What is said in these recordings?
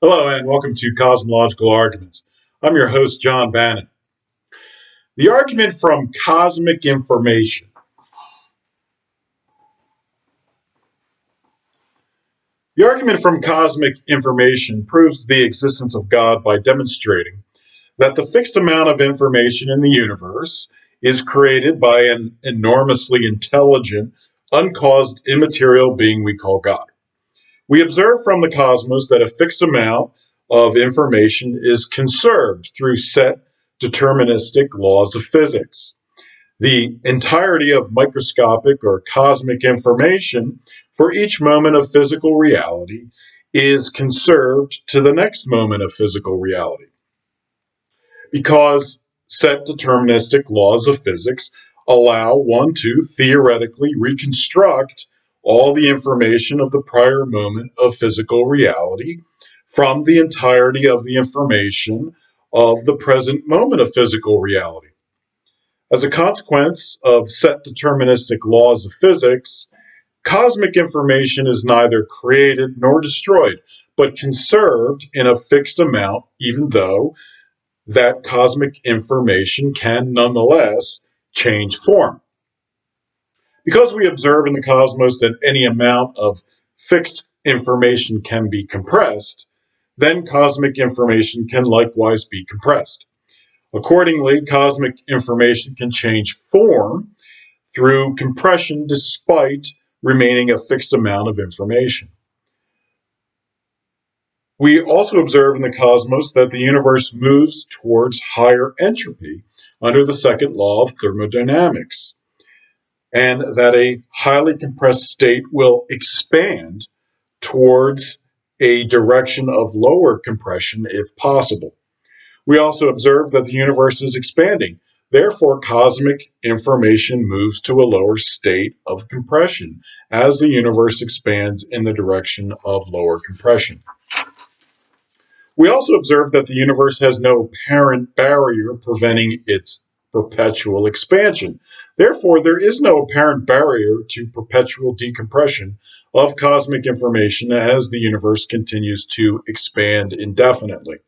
Hello and welcome to Cosmological Arguments. I'm your host, John Bannan. The argument from cosmic information. The argument from cosmic information proves the existence of God by demonstrating that the fixed amount of information in the universe is created by an enormously intelligent, uncaused, immaterial being we call God. We observe from the cosmos that a fixed amount of information is conserved through set deterministic laws of physics. The entirety of microscopic or cosmic information for each moment of physical reality is conserved to the next moment of physical reality. Because set deterministic laws of physics allow one to theoretically reconstruct all the information of the prior moment of physical reality from the entirety of the information of the present moment of physical reality. As a consequence of set deterministic laws of physics, cosmic information is neither created nor destroyed, but conserved in a fixed amount, even though that cosmic information can nonetheless change form. Because we observe in the cosmos that any amount of fixed information can be compressed, then cosmic information can likewise be compressed. Accordingly, cosmic information can change form through compression despite remaining a fixed amount of information. We also observe in the cosmos that the universe moves towards higher entropy under the second law of thermodynamics, and that a highly compressed state will expand towards a direction of lower compression if possible. We also observe that the universe is expanding. Therefore, cosmic information moves to a lower state of compression as the universe expands in the direction of lower compression. We also observe that the universe has no apparent barrier preventing its perpetual expansion. Therefore, there is no apparent barrier to perpetual decompression of cosmic information as the universe continues to expand indefinitely.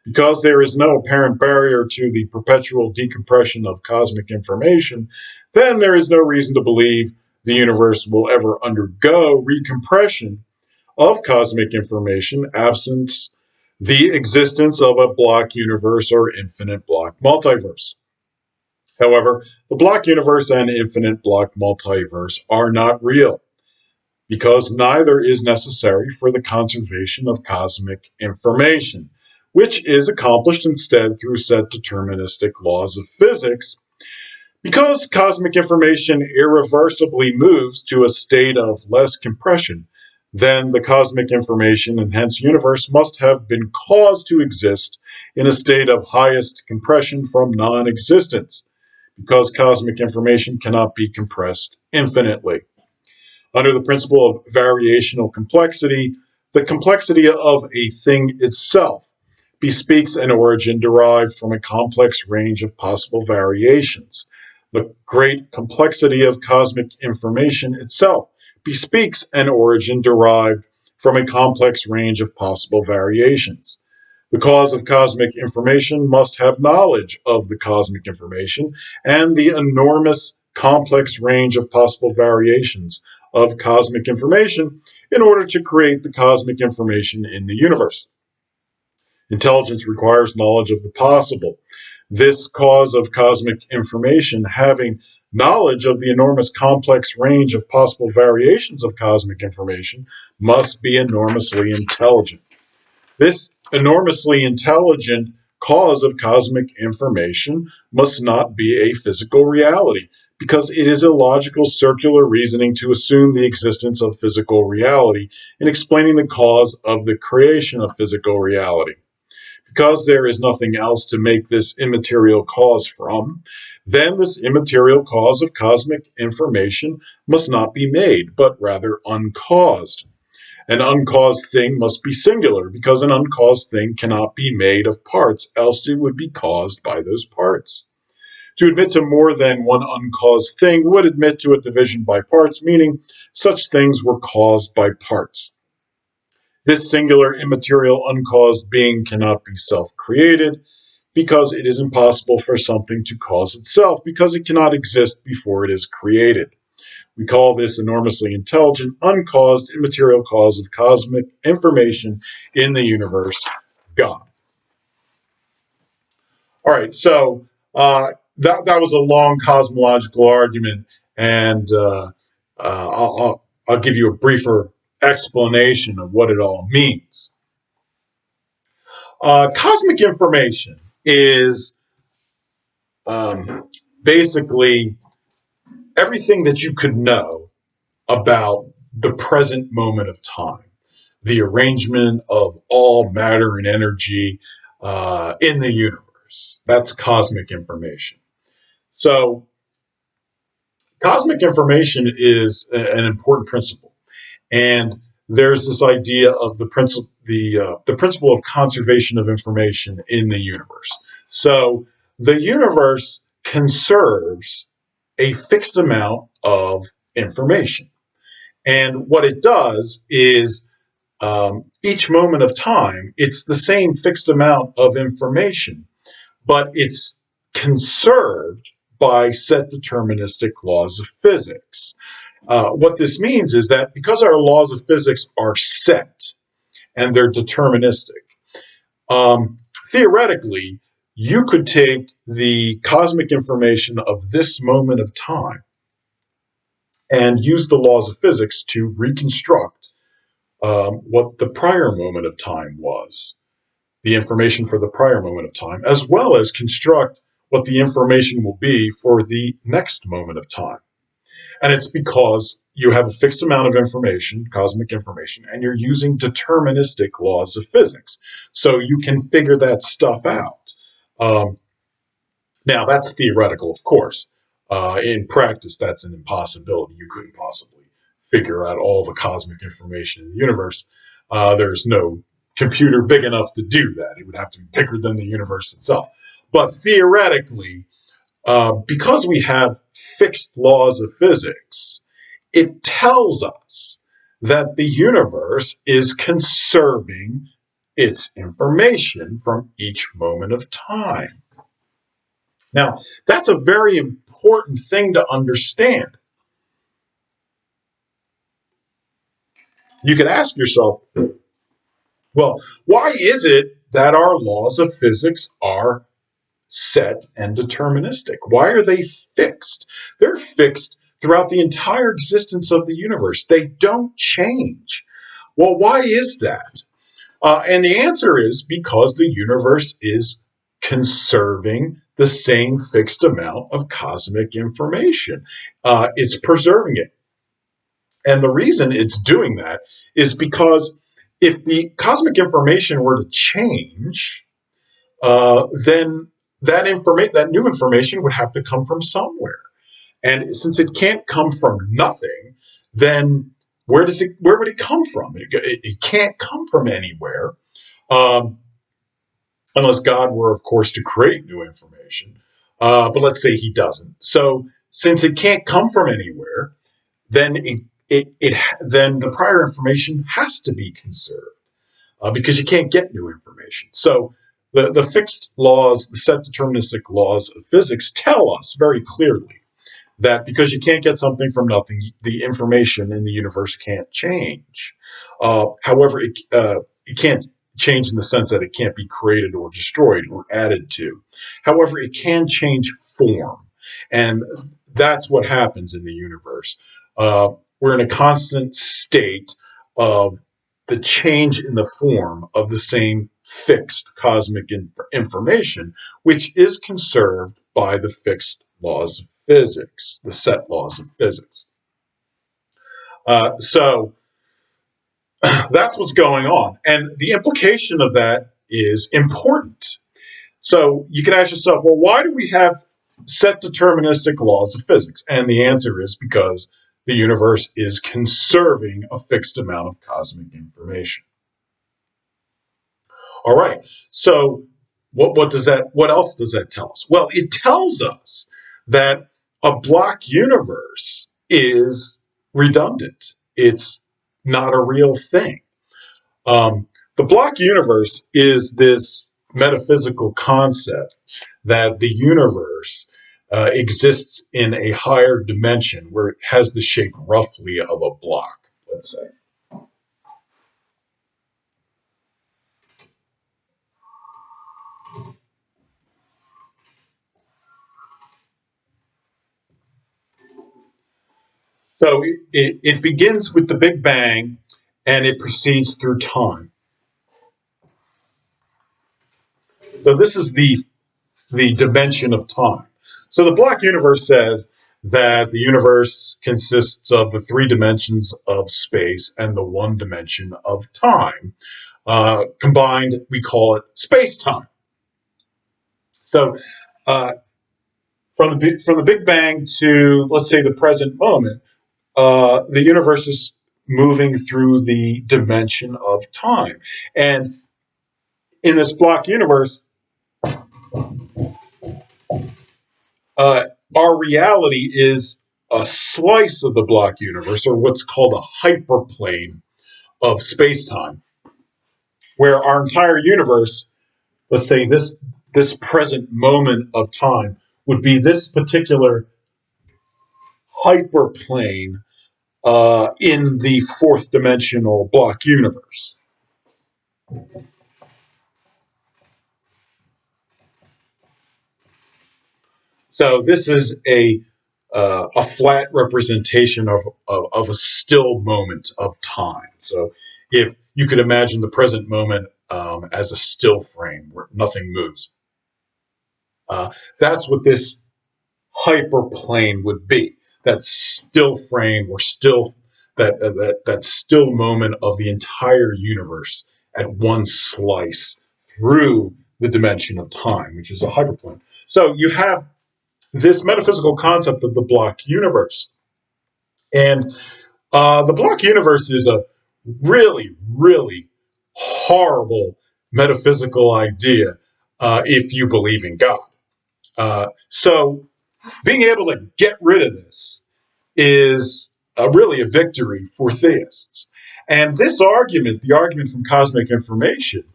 Because there is no apparent barrier to the perpetual decompression of cosmic information, then there is no reason to believe the universe will ever undergo recompression of cosmic information absent the existence of a block universe or infinite block multiverse. However, the block universe and infinite block multiverse are not real, because neither is necessary for the conservation of cosmic information, which is accomplished instead through set deterministic laws of physics. Because cosmic information irreversibly moves to a state of less compression, then the cosmic information and hence universe must have been caused to exist in a state of highest compression from non-existence, because cosmic information cannot be compressed infinitely. Under the principle of variational complexity, the complexity of a thing itself bespeaks an origin derived from a complex range of possible variations. The great complexity of cosmic information itself bespeaks an origin derived from a complex range of possible variations. The cause of cosmic information must have knowledge of the cosmic information and the enormous complex range of possible variations of cosmic information in order to create the cosmic information in the universe. Intelligence requires knowledge of the possible. This cause of cosmic information, having knowledge of the enormous complex range of possible variations of cosmic information, must be enormously intelligent. This enormously intelligent cause of cosmic information must not be a physical reality, because it is illogical circular reasoning to assume the existence of physical reality in explaining the cause of the creation of physical reality. Because there is nothing else to make this immaterial cause from, then this immaterial cause of cosmic information must not be made, but rather uncaused. An uncaused thing must be singular, because an uncaused thing cannot be made of parts, else it would be caused by those parts. To admit to more than one uncaused thing would admit to a division by parts, meaning such things were caused by parts. This singular, immaterial, uncaused being cannot be self-created because it is impossible for something to cause itself, because it cannot exist before it is created. We call this enormously intelligent, uncaused, immaterial cause of cosmic information in the universe, God. All right, so that was a long cosmological argument, and I'll give you a briefer explanation of what it all means. Cosmic information is basically everything that you could know about the present moment of time, the arrangement of all matter and energy in the universe. That's cosmic information. So, cosmic information is an important principle, and there's this idea of the principle of conservation of information in the universe. So, the universe conserves a fixed amount of information. And what it does is each moment of time, it's the same fixed amount of information, but it's conserved by set deterministic laws of physics. What this means is that because our laws of physics are set and they're deterministic, theoretically, you could take the cosmic information of this moment of time and use the laws of physics to reconstruct what the prior moment of time was, the information for the prior moment of time, as well as construct what the information will be for the next moment of time. And it's because you have a fixed amount of information, cosmic information, and you're using deterministic laws of physics. So you can figure that stuff out. Now, that's theoretical, of course. In practice, that's an impossibility. You couldn't possibly figure out all the cosmic information in the universe. There's no computer big enough to do that. It would have to be bigger than the universe itself. But theoretically, because we have fixed laws of physics, it tells us that the universe is conserving its information from each moment of time. Now, that's a very important thing to understand. You can ask yourself, well, why is it that our laws of physics are set and deterministic? Why are they fixed? They're fixed throughout the entire existence of the universe. They don't change. Well, why is that? And the answer is because the universe is conserving the same fixed amount of cosmic information. It's preserving it. And the reason it's doing that is because if the cosmic information were to change, then that new information would have to come from somewhere. And since it can't come from nothing, then where would it come from? It can't come from anywhere, um, unless God were, of course, to create new information. But let's say He doesn't. So since it can't come from anywhere, then then the prior information has to be conserved because you can't get new information. So the fixed laws, the set deterministic laws of physics tell us very clearly that because you can't get something from nothing, the information in the universe can't change. However, it can't change in the sense that it can't be created or destroyed or added to. However, it can change form. And that's what happens in the universe. We're in a constant state of the change in the form of the same fixed cosmic information, which is conserved by the fixed laws of physics, the set laws of physics. So that's what's going on. And the implication of that is important. So you can ask yourself, well, why do we have set deterministic laws of physics? And the answer is because the universe is conserving a fixed amount of cosmic information. All right. So what else does that tell us? Well, it tells us that a block universe is redundant. It's not a real thing. The block universe is this metaphysical concept that the universe exists in a higher dimension where it has the shape roughly of a block, let's say. So it begins with the Big Bang and it proceeds through time. So this is the dimension of time. So the block universe says that the universe consists of the three dimensions of space and the one dimension of time. Combined, we call it space time. So uh, from the Big Bang to, let's say, the present moment, the universe is moving through the dimension of time. And in this block universe, uh, our reality is a slice of the block universe, or what's called a hyperplane of space-time, where our entire universe, let's say this present moment of time, would be this particular hyperplane in the fourth dimensional block universe. So this is a flat representation of a still moment of time. So if you could imagine the present moment as a still frame where nothing moves, uh, that's what this hyperplane would be. That still frame or still that still moment of the entire universe at one slice through the dimension of time, which is a hyperplane. So you have this metaphysical concept of the block universe. And the block universe is a really, really horrible metaphysical idea if you believe in God. So being able to get rid of this is really a victory for theists. And this argument, the argument from cosmic information,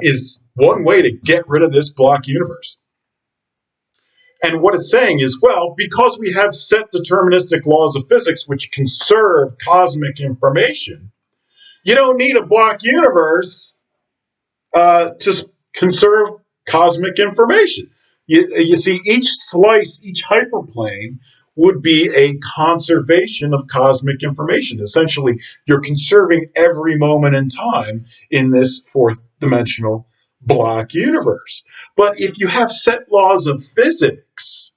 is one way to get rid of this block universe. And what it's saying is, well, because we have set deterministic laws of physics which conserve cosmic information, you don't need a block universe to conserve cosmic information. You see, each slice, each hyperplane would be a conservation of cosmic information. Essentially, you're conserving every moment in time in this fourth dimensional block universe. But if you have set laws of physics,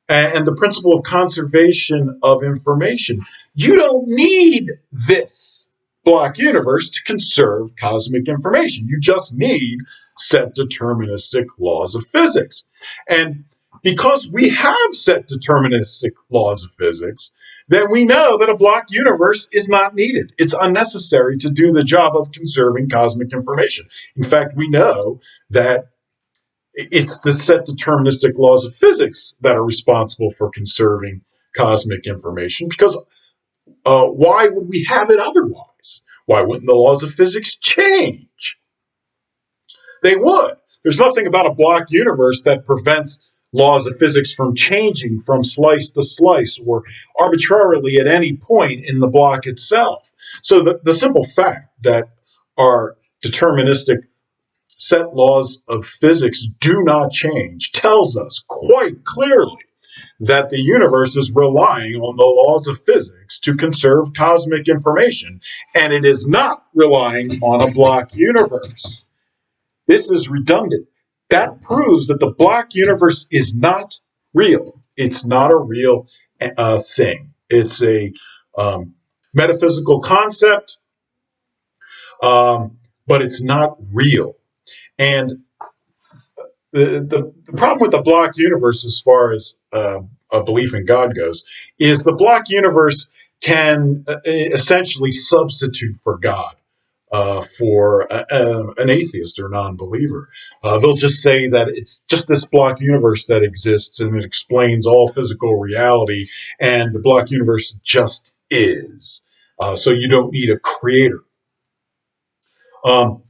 and the principle of conservation of information. You don't need this block universe to conserve cosmic information. You just need set deterministic laws of physics. And because we have set deterministic laws of physics, then we know that a block universe is not needed. It's unnecessary to do the job of conserving cosmic information. In fact, we know that it's the set deterministic laws of physics that are responsible for conserving cosmic information, because why would we have it otherwise? Why wouldn't the laws of physics change? They would. There's nothing about a block universe that prevents laws of physics from changing from slice to slice or arbitrarily at any point in the block itself. So the simple fact that our deterministic set laws of physics do not change tells us quite clearly that the universe is relying on the laws of physics to conserve cosmic information, and it is not relying on a block universe. This is redundant. That proves that the block universe is not real. It's not a real thing. It's a metaphysical concept, but it's not real. And the problem with the block universe, as far as a belief in God goes, is the block universe can essentially substitute for God for an atheist or non-believer. They'll just say that it's just this block universe that exists and it explains all physical reality, and the block universe just is. So you don't need a creator. Um,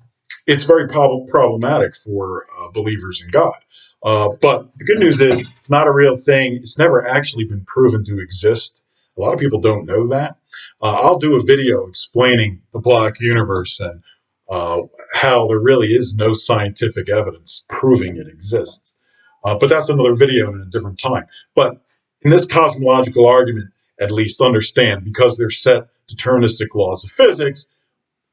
it's very problematic for believers in God. But the good news is it's not a real thing. It's never actually been proven to exist. A lot of people don't know that. I'll do a video explaining the black universe and uh, how there really is no scientific evidence proving it exists. But that's another video in a different time. But in this cosmological argument, at least understand, because they're set deterministic laws of physics,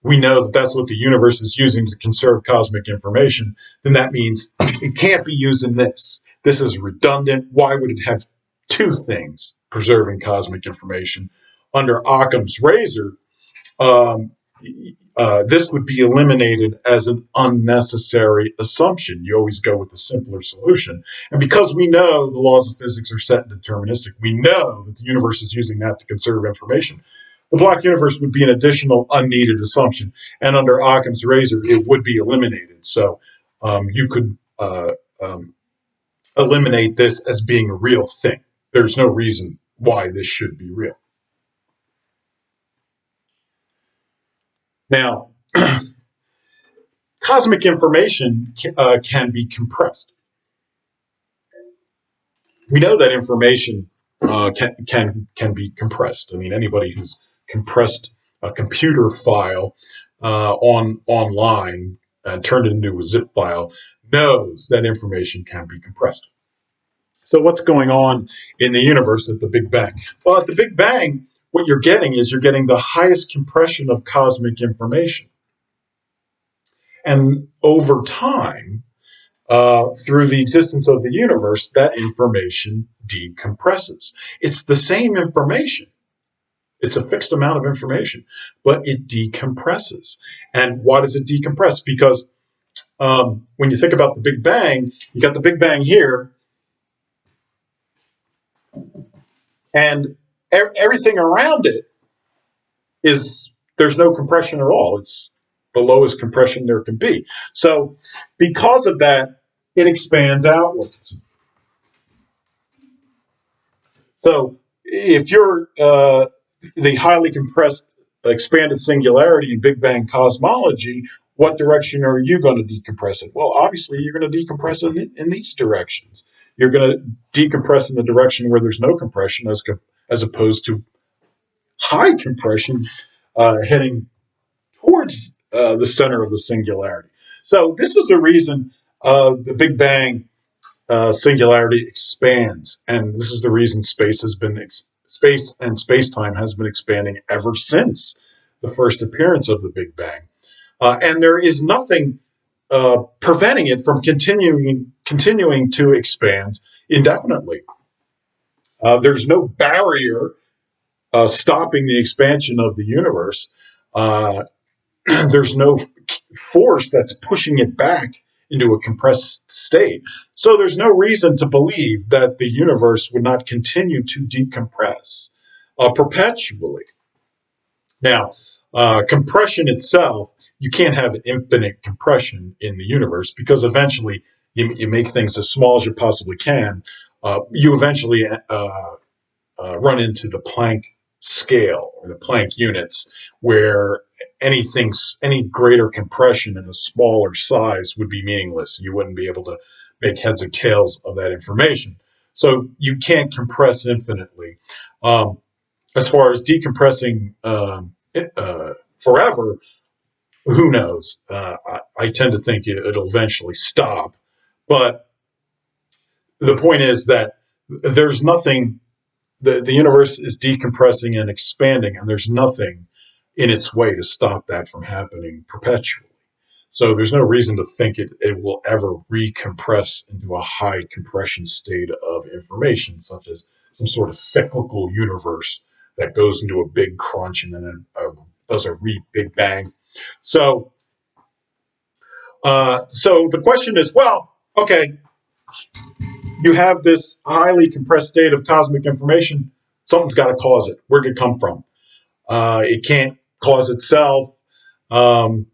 we know that that's what the universe is using to conserve cosmic information, then that means it can't be used in this. This is redundant. Why would it have two things preserving cosmic information? Under Occam's razor, um, this would be eliminated as an unnecessary assumption. You always go with the simpler solution. And because we know the laws of physics are set and deterministic, we know that the universe is using that to conserve information. The black universe would be an additional unneeded assumption. And under Occam's razor, it would be eliminated. So you could um, eliminate this as being a real thing. There's no reason why this should be real. Now, cosmic information can be compressed. We know that information can be compressed. I mean, anybody who's compressed a computer file online and turned it into a zip file knows that information can be compressed. So, what's going on in the universe at the Big Bang? Well, at the Big Bang, what you're getting is you're getting the highest compression of cosmic information, and over time, through the existence of the universe, that information decompresses. It's the same information. It's a fixed amount of information, but it decompresses. And why does it decompress? Because when you think about the Big Bang, you got the Big Bang here, and everything around it is there's no compression at all. It's the lowest compression there can be. So, because of that, it expands outwards. So if you're the highly compressed expanded singularity in Big Bang cosmology, what direction are you going to decompress it? Well, obviously, you're going to decompress it in these directions. You're going to decompress in the direction where there's no compression, as opposed to high compression heading towards the center of the singularity. So this is the reason the Big Bang singularity expands, and this is the reason space and space time has been expanding ever since the first appearance of the Big Bang, and there is nothing preventing it from continuing to expand indefinitely. There's no barrier stopping the expansion of the universe. There's no force that's pushing it back into a compressed state. So there's no reason to believe that the universe would not continue to decompress perpetually. Now, compression itself, you can't have infinite compression in the universe because eventually you make things as small as you possibly can. You eventually run into the Planck scale or the Planck units, where any greater compression in a smaller size would be meaningless. You wouldn't be able to make heads or tails of that information. So you can't compress infinitely. As far as decompressing forever, who knows? I tend to think it'll eventually stop. But the point is that there's nothing the universe is decompressing and expanding, and there's nothing in its way to stop that from happening perpetually. So there's no reason to think it will ever recompress into a high compression state of information, such as some sort of cyclical universe that goes into a big crunch and then does a big bang. So, so the question is, well, okay, you have this highly compressed state of cosmic information. Something's got to cause it. Where did it come from? It can't cause itself. To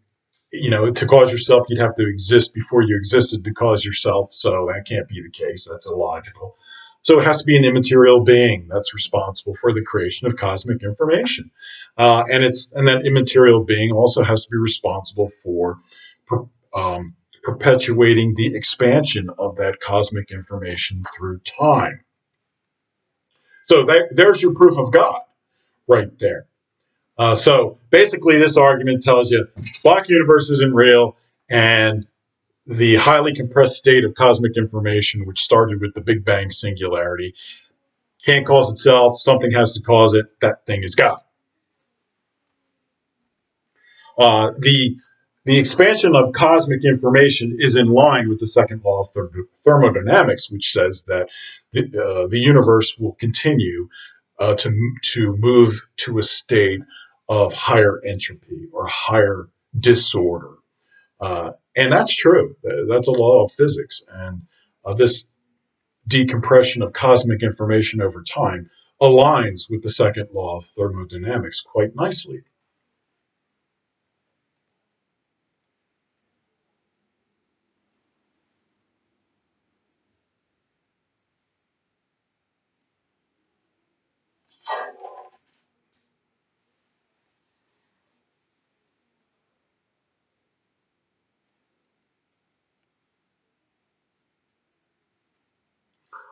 cause yourself, you'd have to exist before you existed to cause yourself. So that can't be the case. That's illogical. So it has to be an immaterial being that's responsible for the creation of cosmic information. And that immaterial being also has to be responsible for um, perpetuating the expansion of that cosmic information through time. So there's your proof of God right there. So basically, this argument tells you black universe isn't real, and the highly compressed state of cosmic information, which started with the Big Bang singularity, can't cause itself. Something has to cause it. That thing is God. The expansion of cosmic information is in line with the second law of thermodynamics, which says that the universe will continue to move to a state of higher entropy or higher disorder. And that's true. That's a law of physics. And this decompression of cosmic information over time aligns with the second law of thermodynamics quite nicely.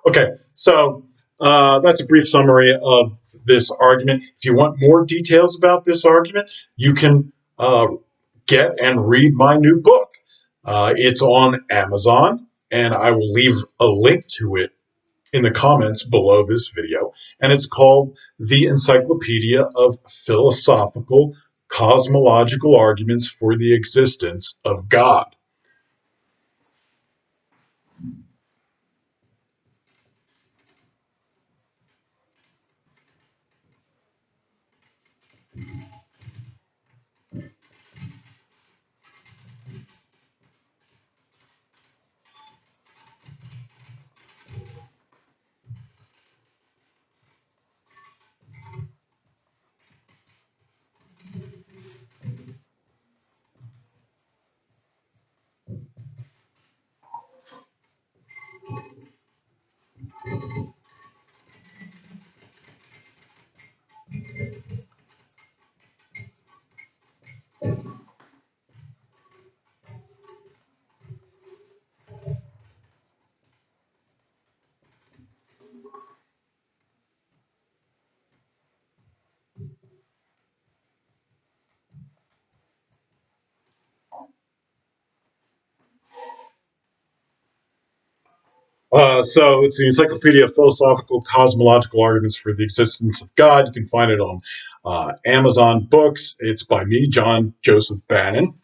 Okay, so that's a brief summary of this argument. If you want more details about this argument, you can get and read my new book. It's on Amazon, and I will leave a link to it in the comments below this video. And it's called The Encyclopedia of Philosophical Cosmological Arguments for the Existence of God. So it's the Encyclopedia of Philosophical Cosmological Arguments for the Existence of God. You can find it on Amazon Books. It's by me, John Joseph Bannan.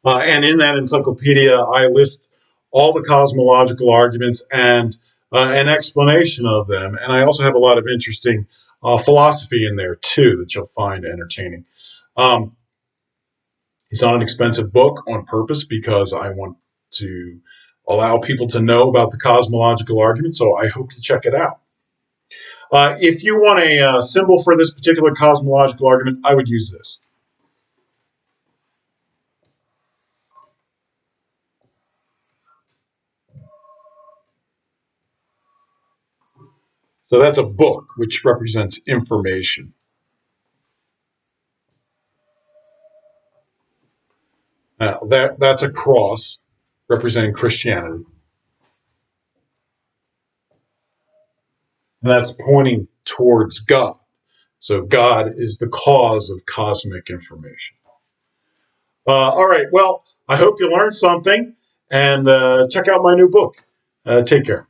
And in that encyclopedia, I list all the cosmological arguments and an explanation of them. And I also have a lot of interesting philosophy in there, too, that you'll find entertaining. Um, it's not an expensive book on purpose because I want to allow people to know about the cosmological argument, so I hope you check it out. If you want a symbol for this particular cosmological argument, I would use this. So that's a book, which represents information. Now, that's a cross representing Christianity. And that's pointing towards God. So God is the cause of cosmic information. All right. Well, I hope you learned something and check out my new book. Take care.